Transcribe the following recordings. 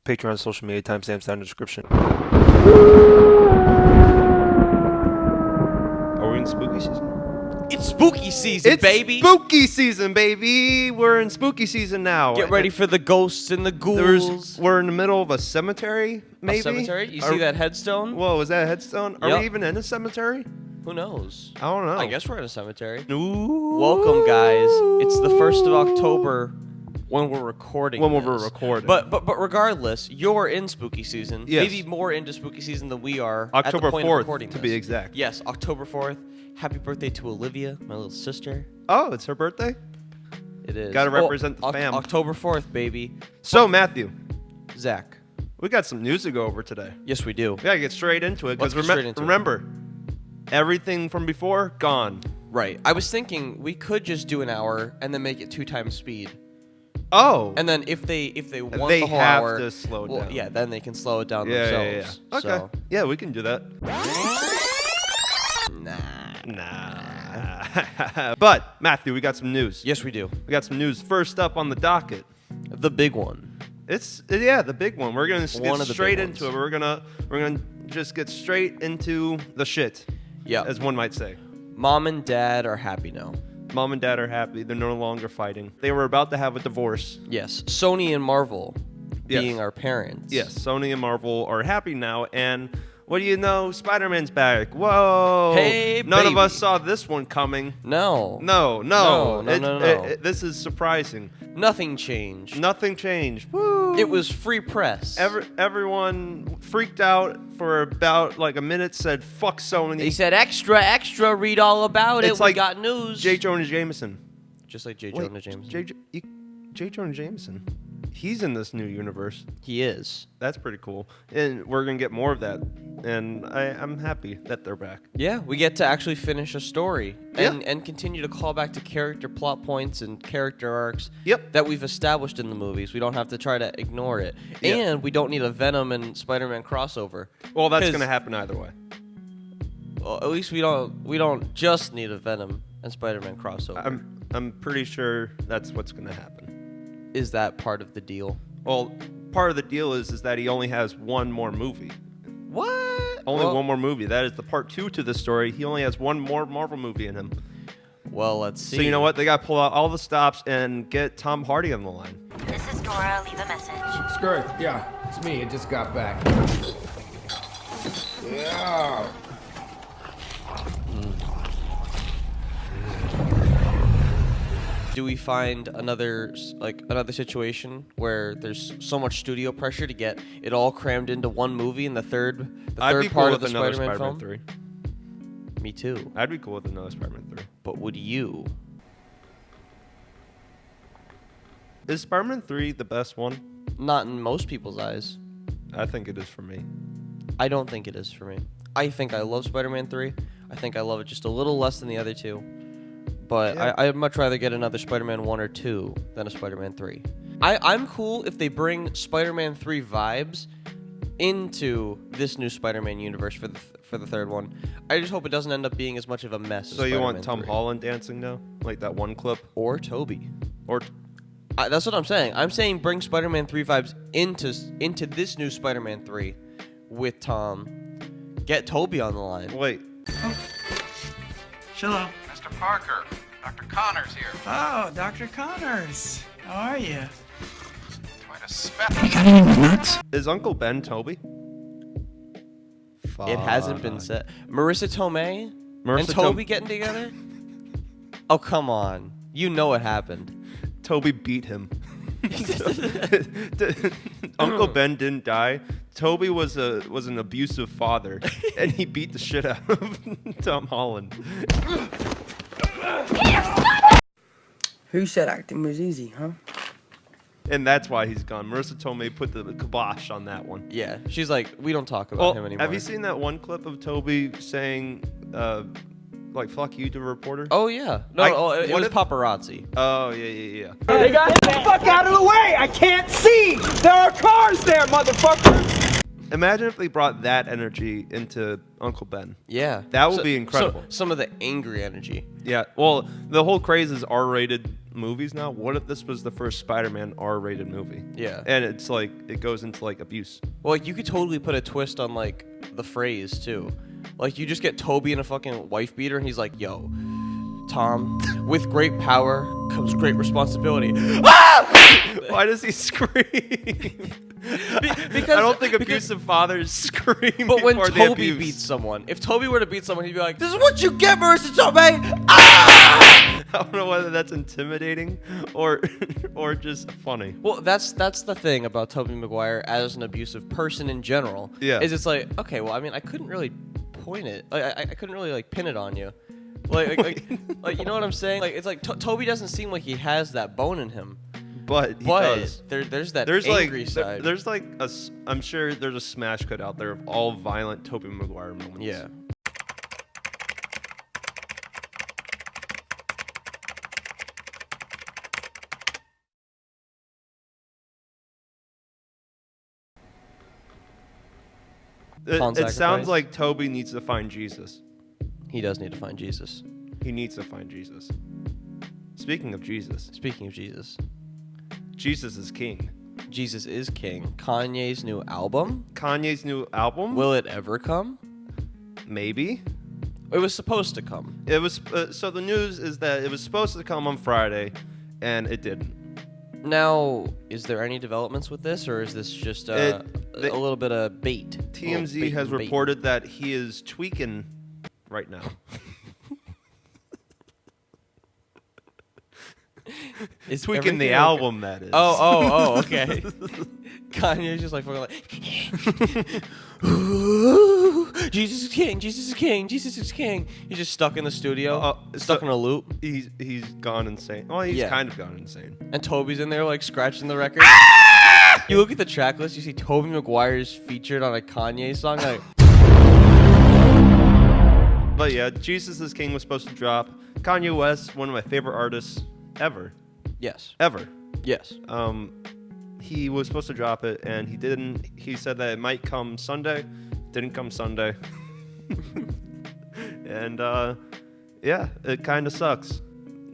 Patreon, social media, timestamps down in the description. Are we in spooky season? It's spooky season, baby. Spooky season, baby. We're in spooky season now. Get ready for the ghosts and the ghouls. We're in the middle of a cemetery, maybe? A cemetery? You see that headstone? Whoa, is that a headstone? Are we even in a cemetery? Who knows? I don't know. I guess we're in a cemetery. Ooh. Welcome, guys. It's the 1st of October when we're recording But regardless, you're in spooky season. Yes. Maybe more into spooky season than we are October at the point 4th, of recording to this. be exact. Yes, October 4th. Happy birthday to Olivia, my little sister. Oh, it's her birthday? It is. Gotta represent the fam. October 4th, baby. So, Matthew. Zach. We got some news to go over today. Yes, we do. We gotta get straight into it. Let's Because get straight into it. remember, everything from before, gone. Right. I was thinking we could just do an hour and then make it 2 times speed. Oh. And then if they want they the whole have hour, to slow it down. Yeah, then they can slow it down Yeah. themselves. Okay. So. Yeah, we can do that. Nah. But, Matthew, we got some news. Yes, we do. We got some news first up on the docket. The big one. It's the big one. We're gonna get One of the straight big into it. ones. We're gonna just get straight into the shit, Yeah. as one might say. Mom and Dad are happy now. Mom and Dad are happy. They're no longer fighting. They were about to have a divorce. Yes. Sony and Marvel Yes. being our parents. Yes, Sony and Marvel are happy now, and what do you know? Spider-Man's back. Whoa! Hey, none of baby. us saw this one coming. No. No. No. This is surprising. Nothing changed. Nothing changed. Woo! It was free press. Everyone freaked out for about like a minute. Said "fuck Sony." They said extra, read all about it. It's We like got news. J. Jonah Jameson. Just like J. Wait, Jonah Jameson. J. Jonah Jameson. He's in this new universe. He is. That's pretty cool. And we're going to get more of that. And I'm happy that they're back. Yeah, we get to actually finish a story and, Yeah. and continue to call back to character plot points and character arcs Yep. that we've established in the movies. We don't have to try to ignore it. Yeah. And we don't need a Venom and Spider-Man crossover. Well, that's 'Cause- going to happen either way. Well, at least we don't just need a Venom and Spider-Man crossover. I'm pretty sure that's what's going to happen. Is that part of the deal? Well, part of the deal is that he only has one more movie. What? Only one more movie. That is the part 2 to the story. He only has one more Marvel movie in him. Well, let's see. So you know what? They got to pull out all the stops and get Tom Hardy on the line. This is Dora. Leave a message. Skirt, yeah, it's me. I just got back. Yeah. Do we find another situation where there's so much studio pressure to get it all crammed into one movie in the third I'd be cool part with of the another Spider-Man Spider-Man film? 3. Me too. I'd be cool with another Spider-Man 3. But would you? Is Spider-Man 3 the best one? Not in most people's eyes. I think it is for me. I don't think it is for me. I think I love Spider-Man 3. I think I love it just a little less than the other two. But Yeah. I'd much rather get another Spider-Man 1 or 2 than a Spider-Man 3. I'm cool if they bring Spider-Man 3 vibes into this new Spider-Man universe for the third one. I just hope it doesn't end up being as much of a mess. So as you want Spider-Man Tom 3. Holland dancing now? Like that one clip? Or Toby? Or That's what I'm saying. I'm saying bring Spider-Man 3 vibes into this new Spider-Man 3 with Tom. Get Toby on the line. wait. Hello. Mr. Parker, Dr. Connors here. Oh, Dr. Connors. How are you? Quite a spec. Is Uncle Ben Toby? It hasn't been said. Marissa Tomei Marissa and Toby getting together? Oh, come on. You know what happened. Toby beat him. Uncle Ben didn't die. Toby was an abusive father, and he beat the shit out of Tom Holland. Who said acting was easy, huh? And that's why he's gone. Marissa Tomei put the kibosh on that one. Yeah, she's like, we don't talk about him anymore. Have you seen that one clip of Toby saying, like, fuck you to a reporter? Oh, yeah. No, it what was if- paparazzi. Oh, yeah. They got get the fuck out of the way! I can't see! There are cars there, motherfucker! Imagine if they brought that energy into Uncle Ben. Yeah. That would be incredible. Some of the angry energy. Yeah, well, the whole craze is R-rated movies now. What if this was the first Spider-Man R-rated movie? Yeah. And it's like it goes into like abuse. Well, like, you could totally put a twist on like the phrase too. Like, you just get Toby in a fucking wife beater, and he's like, "Yo, Tom, with great power comes great responsibility." Why does he scream? Because I don't think abusive fathers scream. But when before they Toby abuse. beats someone, if Toby were to beat someone, he'd be like, "This is what you get, Marissa Tomei." Ah! I don't know whether that's intimidating or just funny. Well, that's the thing about Tobey Maguire as an abusive person in general. Yeah. Is it's like, okay, well, I mean, I couldn't really point it. I couldn't really like pin it on you. Like you know what I'm saying? Like, it's like Toby doesn't seem like he has that bone in him. But he But does. there's that There's angry like side. there's like I'm sure there's a smash cut out there of all violent Tobey Maguire moments. Yeah. It Sacrifice. sounds like Toby needs to find Jesus. He does need to find Jesus. He needs to find Jesus. Speaking of Jesus, Speaking of Jesus, Jesus is king. Jesus is king. Kanye's new album. Kanye's new album? Will it ever come? Maybe. It was supposed to come. It was so the news is that it was supposed to come on Friday, and it didn't. Now, is there any developments with this, or is this just a little bit of bait? TMZ has reported that he is tweaking right now. Is Tweaking the everything album, that is. Oh, okay. Kanye's just like fucking like, Jesus is king, Jesus is king, Jesus is king. He's just stuck in the studio, stuck in a loop. He's gone insane. Well, he's Yeah. kind of gone insane. And Toby's in there like scratching the record. You look at the track list, you see Tobey Maguire's featured on a Kanye song. Like, But yeah, Jesus is King was supposed to drop. Kanye West, one of my favorite artists ever. yes, Ever. yes. He was supposed to drop it, and he didn't. He said that it might come Sunday. Didn't come Sunday. And yeah, it kind of sucks.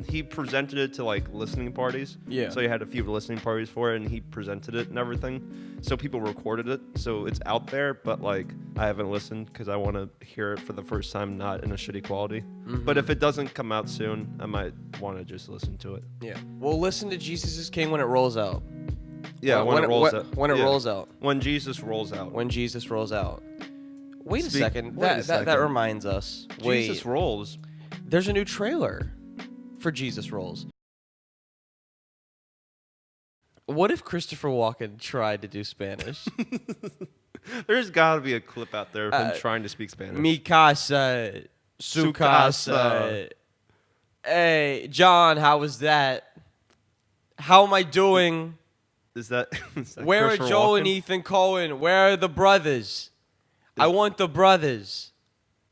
He presented it to like listening parties. Yeah. So he had a few listening parties for it, and he presented it and everything. So people recorded it, so it's out there. But like, I haven't listened because I want to hear it for the first time, not in a shitty quality. But if it doesn't come out soon, I might want to just listen to it. Yeah. We'll listen to Jesus is King when it rolls out. Yeah, when it rolls out. When it Yeah. rolls out. When Jesus rolls out. When Jesus rolls out. Wait a Speak- second. wait a That second. reminds us. Wait. Jesus rolls. There's a new trailer for Jesus Rolls. What if Christopher Walken tried to do Spanish? There's got to be a clip out there of him trying to speak Spanish. Mi casa, su Su casa. casa. Hey, John, how was that? How am I doing? Is that Where are Christopher Joe Walken? and Ethan Cohen? Where are the brothers? I want the brothers.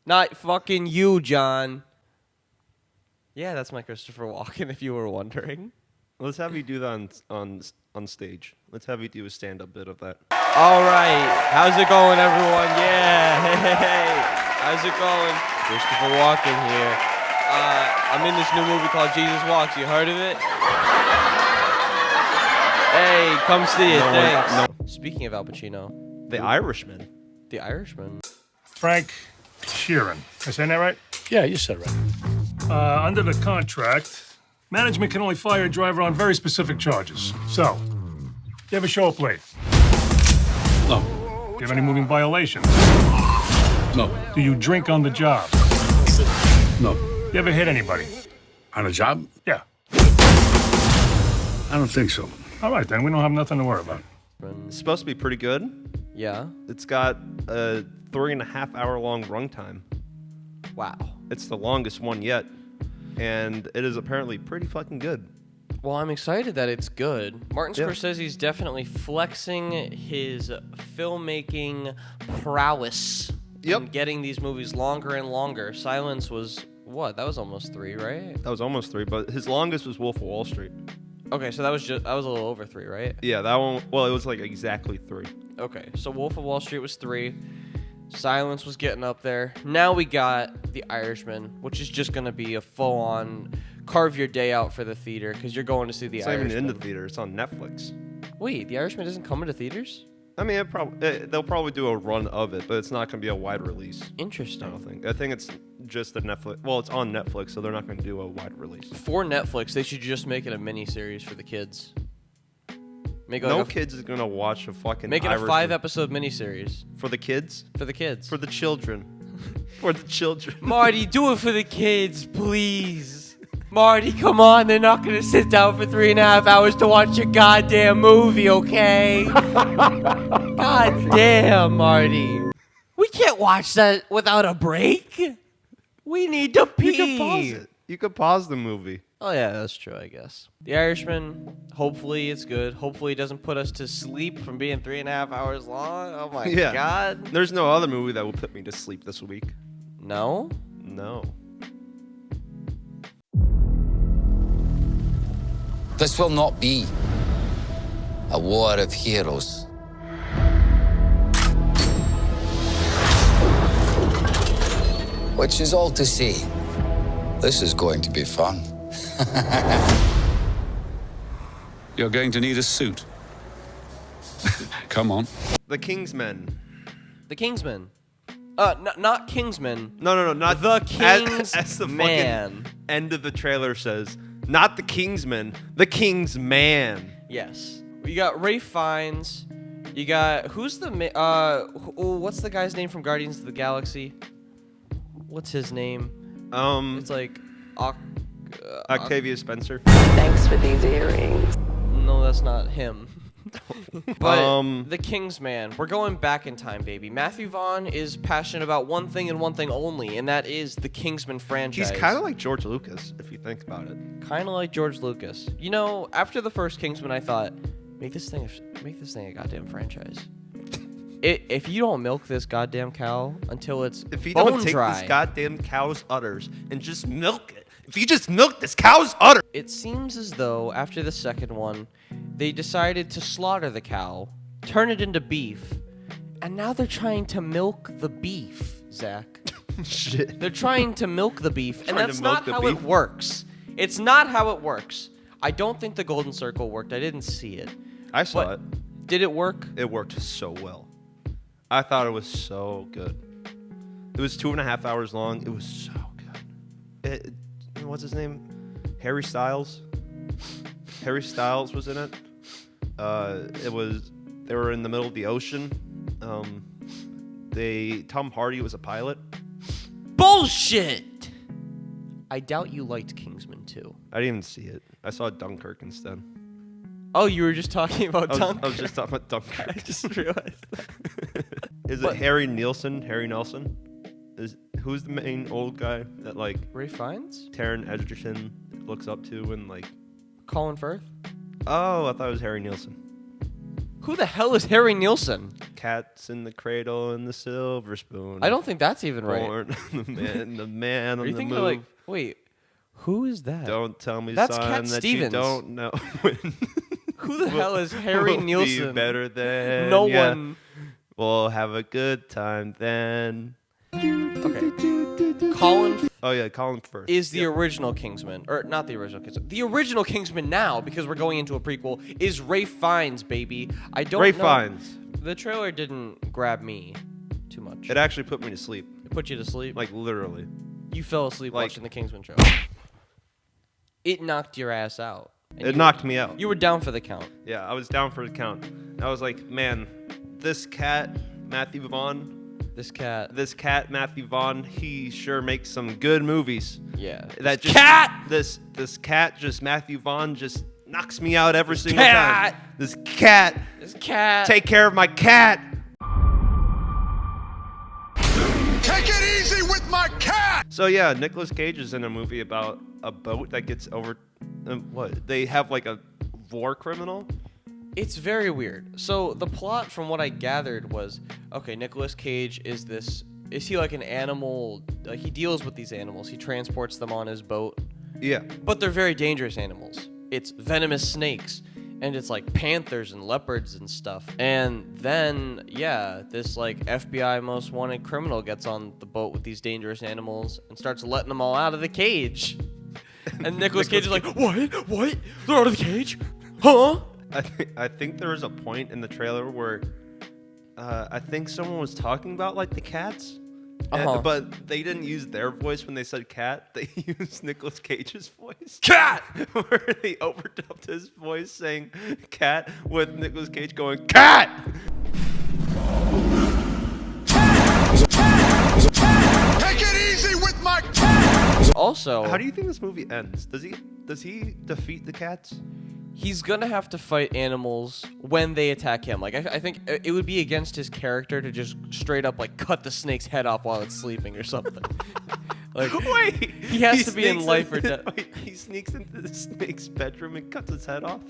Not fucking you, John. Yeah, that's my Christopher Walken, if you were wondering. Let's have you do that on stage. Let's have you do a stand-up bit of that. All right. How's it going, everyone? Yeah. Hey. How's it going? Christopher Walken here. I'm in this new movie called Jesus Walks. You heard of it? Hey, come see it. No one- Thanks. Speaking of Al Pacino, The Irishman. The Irishman. Frank Sheeran. Am I saying that right? Yeah, you said right. Under the contract, management can only fire a driver on very specific charges. So, you ever show up late? No. Do you have any moving violations? No. Do you drink on the job? No. You ever hit anybody? On a job? Yeah. I don't think so. All right, then. We don't have nothing to worry about. It's supposed to be pretty good. Yeah. It's got a 3.5 hour long runtime. Wow. It's the longest one yet, and it is apparently pretty fucking good. Well, I'm excited that it's good. Martin Yeah. Scorsese's definitely flexing his filmmaking prowess. Yep. And getting these movies longer and longer. Silence was what? That was almost 3, right? That was almost 3, but his longest was Wolf of Wall Street. Okay, so that was a little over 3, right? Yeah, that one. Well, it was like exactly 3. Okay, so Wolf of Wall Street was 3. Silence was getting up there. Now we got The Irishman, which is just gonna be a full-on carve your day out for the theater because you're going to see The It's not even Irishman. in the theater. It's on Netflix. Wait, The Irishman doesn't come into theaters? I mean, they'll probably do a run of it, but it's not going to be a wide release. Interesting. I don't think. I think it's just a Netflix. Well, it's on Netflix, so they're not going to do a wide release. For Netflix, they should just make it a mini series for the kids. Make No kids is going to watch a fucking Make it a Irishman. 5-episode miniseries. For the kids? For the kids. For the children. For the children. Marty, do it for the kids, please. Marty, come on. They're not going to sit down for 3.5 hours to watch a goddamn movie, okay? God damn, Marty. We can't watch that without a break. We need to pee. You can pause it. You could pause the movie. Oh, yeah, that's true, I guess. The Irishman, hopefully it's good. Hopefully it doesn't put us to sleep from being 3.5 hours long. Oh, my God. There's no other movie that will put me to sleep this week. No? No. This will not be a war of heroes. Which is all to say, this is going to be fun. You're going to need a suit. Come on. The Kingsmen. The Kingsman. Not Kingsman. No, not The King's as the Man. fucking end of the trailer says. Not the Kingsman, the King's Man. Yes. You got Ray Fiennes. You got what's the guy's name from Guardians of the Galaxy? What's his name? It's like Octavia Spencer. Thanks for these earrings. No, that's not him. But the King's Man. We're going back in time, baby. Matthew Vaughn is passionate about one thing and one thing only, and that is the Kingsman franchise. He's kind of like George Lucas, if you think about it. Kind of like George Lucas. You know, after the first Kingsman, I thought, make this thing a goddamn franchise. If you don't milk this goddamn cow until it's If you bone don't take dry, this goddamn cow's udders and just milk it. If you just milk this cow's udder. it seems as though after the second one, they decided to slaughter the cow, turn it into beef, and now they're trying to milk the beef, Zach. Shit. They're trying to milk the beef, and Trying to that's milk not the how beef? it works. It's not how it works. I don't think the Golden Circle worked. I didn't see it. I saw But it. Did it work? It worked so well. I thought it was so good. It was 2.5 hours long. It was so good. What's his name? Harry Styles. Harry Styles was in it. They were in the middle of the ocean. Tom Hardy was a pilot. Bullshit! I doubt you liked Kingsman 2. I didn't even see it. I saw Dunkirk instead. Oh, you were just talking about Dunkirk? I was just talking about Dunkirk. I just realized that. Is But- it Harry Nelson? Who's the main old guy that like Ray Fiennes? Taron Egerton looks up to and like? Colin Firth? Oh, I thought it was Harry Nilsson. Who the hell is Harry Nilsson? Cats in the Cradle and the Silver Spoon. I don't think that's even right. Born the man Are on you the thinking move. of like, wait, who is that? Don't tell me, That's son, Cat that Stevens. you don't know. When Who the hell is Harry will Nilsson? Be better than No ya. one. We'll have a good time then. Okay. Colin Oh yeah, Colin Firth is the original Kingsman, or not the original Kingsman. The original Kingsman now, because we're going into a prequel, is Ray Fiennes, baby. I don't Ray know. Fiennes. The trailer didn't grab me too much. It actually put me to sleep. It put you to sleep. Like literally. You fell asleep like- watching the Kingsman show. It knocked your ass out. And It you- knocked me out. You were down for the count. Yeah, I was down for the count. I was like, man, this cat, Matthew Vaughn, This cat. Matthew Vaughn, he sure makes some good movies. Yeah. That This just, cat! This cat, just Matthew Vaughn, just knocks me out every single cat! time. This cat. This cat. Take care of my cat. Take it easy with my cat! So yeah, Nicolas Cage is in a movie about a boat that gets over. What? They have like a war criminal. It's very weird. So the plot, from what I gathered, was okay. Nicolas Cage is this. Is he like an animal? He deals with these animals. He transports them on his boat. Yeah. But they're very dangerous animals. It's venomous snakes, and it's like panthers and leopards and stuff. And then, yeah, this like FBI most wanted criminal gets on the boat with these dangerous animals and starts letting them all out of the cage. And Nicolas Cage is like, what? They're out of the cage? Huh? I think there was a point in the trailer where I think someone was talking about like the cats, but they didn't use their voice when they said cat. They used Nicolas Cage's voice. Cat! Where they overdubbed his voice saying cat with Nicolas Cage going cat! Take it easy with my Also, how do you think this movie ends? Does he defeat the cats? he's gonna have to fight animals when they attack him. Like, I think it would be against his character to just straight up like cut the snake's head off while it's sleeping or something. Like, Wait, he has to be in life or death. Wait, he sneaks into the snake's bedroom and cuts its head off.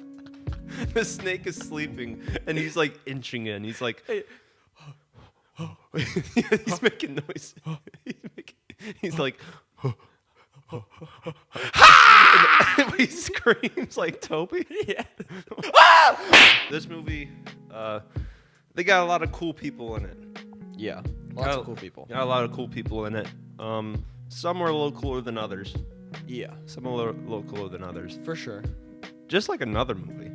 The snake is sleeping and he's like inching in. He's like, he's making noise. He's like, he screams like Toby. Yeah. This movie, they got a lot of cool people in it. Yeah, lots of cool people. Got a lot of cool people in it. Some are a little cooler than others. Yeah, Some are a little cooler than others. for sure. Just like another movie.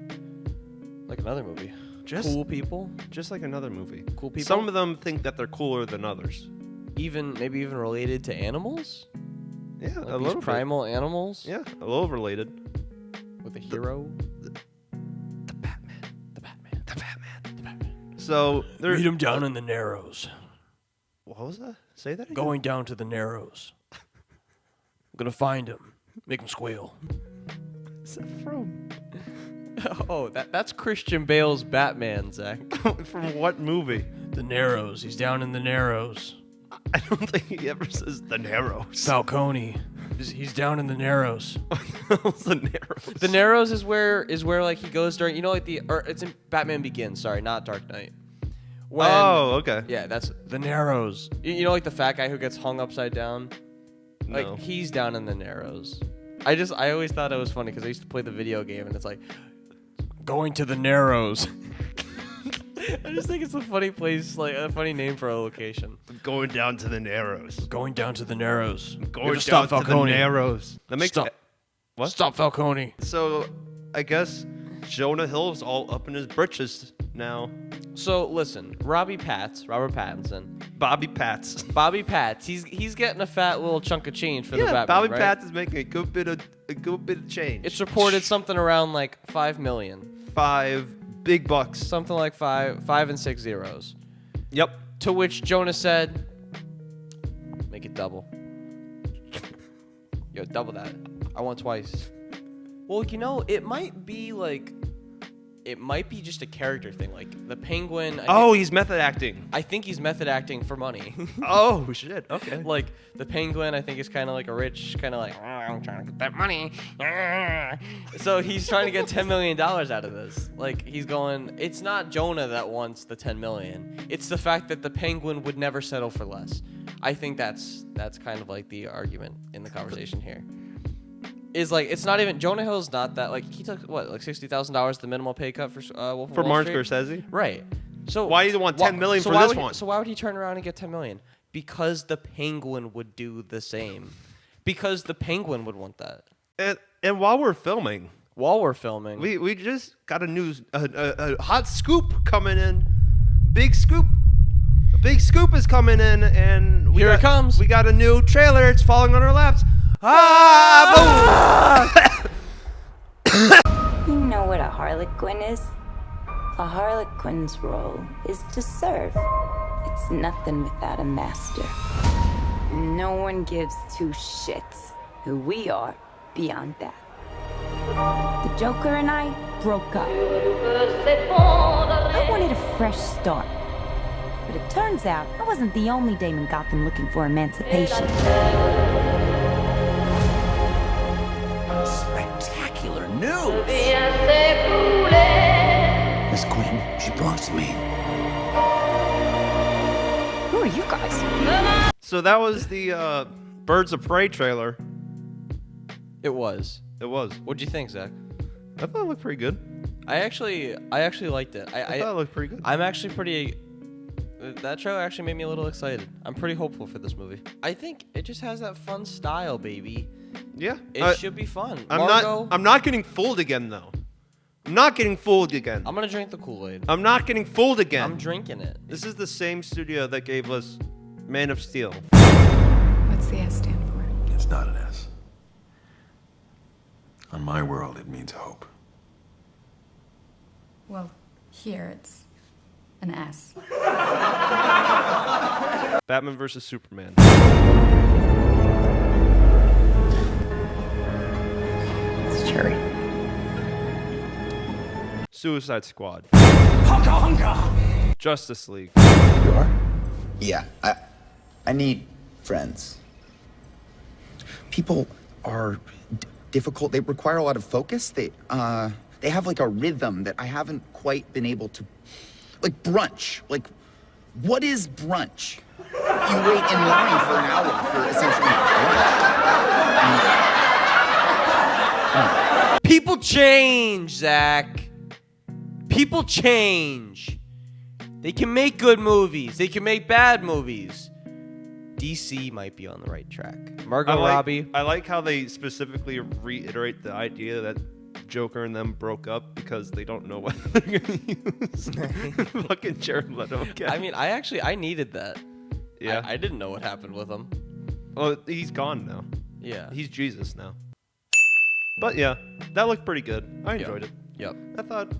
Like another movie. Just Cool people. Just like another movie. Cool people. Some of them think that they're cooler than others. Maybe even related to animals. Yeah, Like a these little bit. primal animals. Yeah, a little related. With a hero. The Batman. The Batman. So they're Meet him down in the Narrows. What was that? Say that again. Going down to the Narrows. I'm gonna find him. Make him squeal. What's that from? Oh, that's Christian Bale's Batman, Zach. From what movie? The Narrows. He's down in the Narrows. I don't think he ever says the Narrows. Falcone. He's down in the Narrows. The Narrows. The Narrows is where like he goes during, like it's in Batman Begins, sorry, not Dark Knight. When, okay. Yeah, that's the Narrows. You know, like the fat guy who gets hung upside down? Like, No. he's down in the Narrows. I always thought it was funny because I used to play the video game and it's like, going to the Narrows. I just think it's a funny place, like a funny name for a location. Going down to the Narrows. Going down to the Narrows. Going down to the Narrows. That makes Stop. What? Stop Falcone. So, I guess Jonah Hill's all up in his britches now. So listen, Robert Pattinson, Bobby Pats. Bobby Pats. He's getting a fat little chunk of change for the Batman. Bobby right? Pats is making a good bit of change. It's reported something around like $5 million. $5 big bucks. Something like five and 6 zeros. Yep. To which Jonah said, "Make it double." Yo, double that. I want twice. Well, it might be just a character thing. Like the Penguin. He's method acting. I think he's method acting for money. Oh shit. Okay. Like the Penguin, I think is kind of like a rich, kind of like, "Oh, I'm trying to get that money." So he's trying to get $10 million out of this. Like he's going. It's not Jonah that wants the $10 million. It's the fact that the Penguin would never settle for less. I think that's kind of like the argument in the conversation here. Is like it's not even Jonah Hill's not that like he took what like $60,000 the minimal pay cut for Wolf of For Wall Martin Street? Scorsese. Right. So why do you want $10 million for this one? So why would he turn around and get $10 million? Because the Penguin would do the same. Because the Penguin would want that. And while we're filming, we just got a hot scoop coming in. Big scoop. A big scoop is coming in, and Here it comes. We got a new trailer. It's falling on our laps. Boom! You know what a harlequin is? A harlequin's role is to serve. It's nothing without a master. No one gives two shits who we are beyond that. The Joker and I broke up. I wanted a fresh start. But it turns out I wasn't the only dame in Gotham looking for emancipation. Spectacular news! Miss Quinn, she belongs to me. Who are you guys? So that was the Birds of Prey trailer. It was. What'd you think, Zach? I thought it looked pretty good. I actually liked it. I thought it looked pretty good. I'm actually pretty. That trailer actually made me a little excited. I'm pretty hopeful for this movie. I think it just has that fun style, baby. Yeah. It should be fun. I'm not getting fooled again, though. I'm not getting fooled again. I'm gonna drink the Kool-Aid. I'm not getting fooled again. I'm drinking it. This is the same studio that gave us Man of Steel. What's the S stand for? It's not an S. On my world, it means hope. Well, here it's an S. Batman versus Superman. It's Cherry. Suicide Squad. Honka honka! Justice League. You are? Yeah, I need friends. People are difficult. They require a lot of focus. They have like a rhythm that I haven't quite been able to, like brunch. Like, what is brunch? You wait in line for an hour for essentially brunch. People change, Zach. People change. They can make good movies. They can make bad movies. DC might be on the right track. Margot Robbie. I like how they specifically reiterate the idea that Joker and them broke up because they don't know what they're going to use. Fucking Jared Leto again. I mean, I needed that. Yeah. I didn't know what happened with him. Well, he's gone now. Yeah. He's Jesus now. But yeah, that looked pretty good. I enjoyed it. Yep. I thought,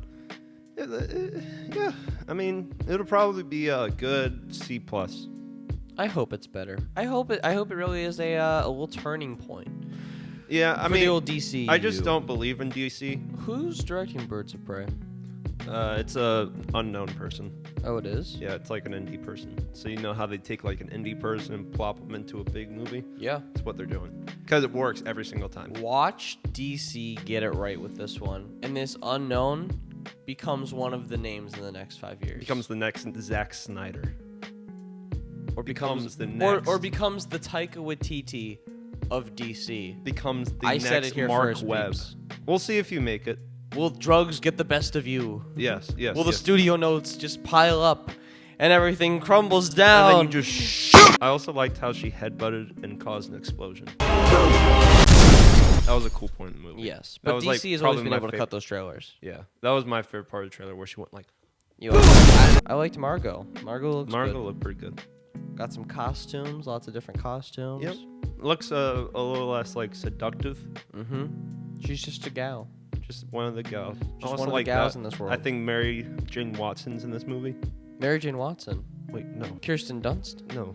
yeah. I mean, it'll probably be a good C+. I hope it's better. I hope it really is a little turning point. Yeah, I for mean, the old DC. I just don't believe in DC. Who's directing Birds of Prey? It's a unknown person. Oh, it is? Yeah, it's like an indie person. So you know how they take like an indie person and plop them into a big movie? Yeah. That's what they're doing. Because it works every single time. Watch DC get it right with this one. And this unknown becomes one of the names in the next 5 years. Becomes the next Zack Snyder. Or becomes the next. Or becomes the Taika Waititi of DC. Becomes the I next said it here Mark first, Webb. peeps. We'll see if you make it. Will drugs get the best of you? Yes. Will the studio notes just pile up and everything crumbles down? And then you just shoot! I also liked how she headbutted and caused an explosion. That was a cool point in the movie. Yes, but DC has always been able to cut those trailers. Yeah, that was my favorite part of the trailer where she went like... I liked Margot. Margot looked pretty good. Got some costumes, lots of different costumes. Yep. Looks a little less like seductive. Mm-hmm. She's just a gal. Just one of the gals. Just one of the gals in this world. I think Mary Jane Watson's in this movie. Mary Jane Watson. Wait, no. Kirsten Dunst. No.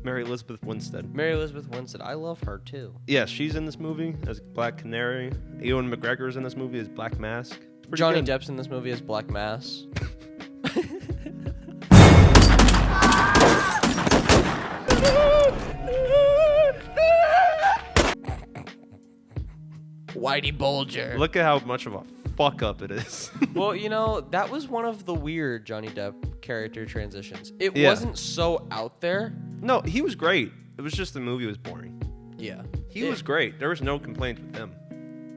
Mary Elizabeth Winstead. Mary Elizabeth Winstead. I love her too. Yeah, she's in this movie as Black Canary. Ewan McGregor's in this movie as Black Mask. Johnny Depp's in this movie as Black Mass. Whitey Bulger. Look at how much of a fuck up it is. Well, you know, that was one of the weird Johnny Depp character transitions. It wasn't so out there. No, he was great. It was just the movie was boring. Yeah. He was great. There was no complaints with him.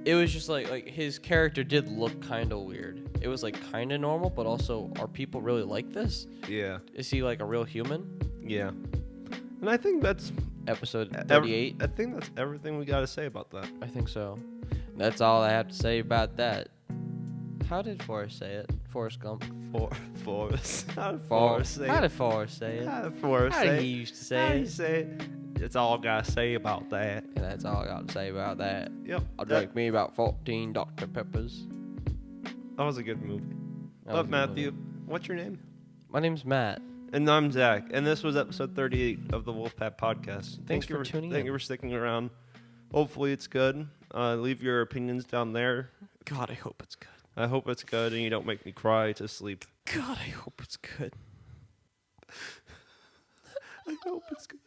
It was just like his character did look kind of weird. It was like kind of normal, but also, are people really like this? Yeah. Is he like a real human? Yeah. And I think that's episode 38. I think that's everything we got to say about that. I think so. That's all I have to say about that. How did Forrest say it? Forrest Gump. Forrest. How did Forrest say it? How did Forrest say it? How did Forrest How say did it? he used to say How it? did he say it? That's all I got to say about that. And that's all I got to say about that. Yep. I'll drink me about 14 Dr. Peppers. That was a good movie. That But was a good Matthew, movie. what's your name? My name's Matt. And I'm Zach. And this was episode 38 of the Wolfpack podcast. Thanks for tuning in. Thank you for sticking around. Hopefully it's good. Leave your opinions down there. God, I hope it's good. I hope it's good and you don't make me cry to sleep. God, I hope it's good. I hope it's good.